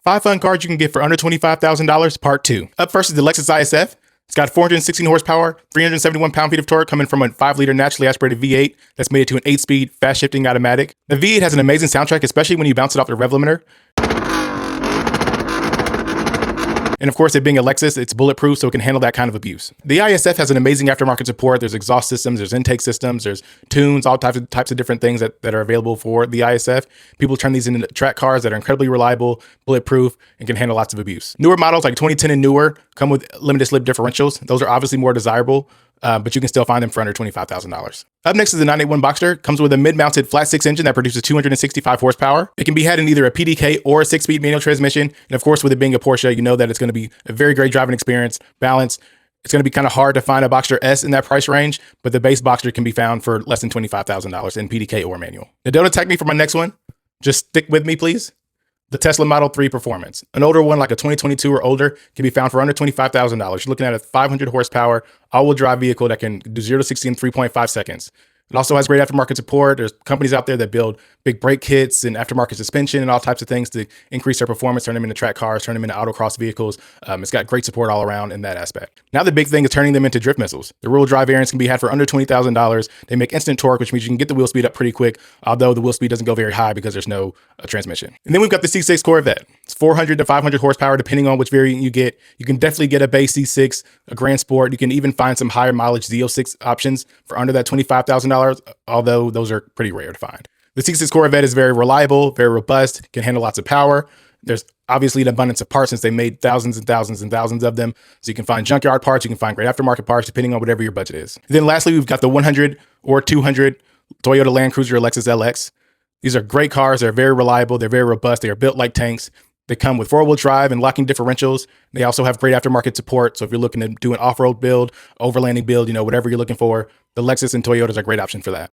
5 fun cars you can get for under $25,000, part 2. Up first is the Lexus ISF. It's got 416 horsepower, 371 pound-feet of torque coming from a 5-liter naturally aspirated V8 that's made it to an 8-speed, fast-shifting automatic. The V8 has an amazing soundtrack, especially when you bounce it off the rev limiter. And of course, it being a Lexus, it's bulletproof, so it can handle that kind of abuse. The ISF has an amazing aftermarket support. There's exhaust systems, there's intake systems, there's tunes, all types of different things that are available for the ISF. People turn these into track cars that are incredibly reliable, bulletproof, and can handle lots of abuse. Newer models like 2010 and newer come with limited slip differentials. Those are obviously more desirable, but you can still find them for under $25,000. Up next is the 981 Boxster. Comes with a mid-mounted flat-six engine that produces 265 horsepower. It can be had in either a PDK or a 6-speed manual transmission. And of course, with it being a Porsche, you know that it's going to be a very great driving experience, balance. It's going to be kind of hard to find a Boxster S in that price range, but the base Boxster can be found for less than $25,000 in PDK or manual. Now, don't attack me for my next one. Just stick with me, please. The Tesla Model 3 Performance. An older one, like a 2022 or older, can be found for under $25,000. You're looking at a 500 horsepower, all-wheel drive vehicle that can do 0 to 60 in 3.5 seconds. It also has great aftermarket support. There's companies out there that build big brake kits and aftermarket suspension and all types of things to increase their performance, turn them into track cars, turn them into autocross vehicles. It's got great support all around in that aspect. Now the big thing is turning them into drift missiles. The rear-wheel drive variants can be had for under $20,000. They make instant torque, which means you can get the wheel speed up pretty quick, although the wheel speed doesn't go very high because there's no transmission. And then we've got the C6 Corvette. It's 400 to 500 horsepower, depending on which variant you get. You can definitely get a base C6, a Grand Sport. You can even find some higher mileage Z06 options for under that $25,000, although those are pretty rare to find. The C6 Corvette is very reliable, very robust, can handle lots of power. There's obviously an abundance of parts since they made thousands and thousands and thousands of them. So you can find junkyard parts, you can find great aftermarket parts, depending on whatever your budget is. And then lastly, we've got the 100 or 200 Toyota Land Cruiser or Lexus LX. These are great cars. They're very reliable. They're very robust. They are built like tanks. They come with 4-wheel drive and locking differentials. They also have great aftermarket support. So if you're looking to do an off-road build, overlanding build, whatever you're looking for, the Lexus and Toyotas are a great option for that.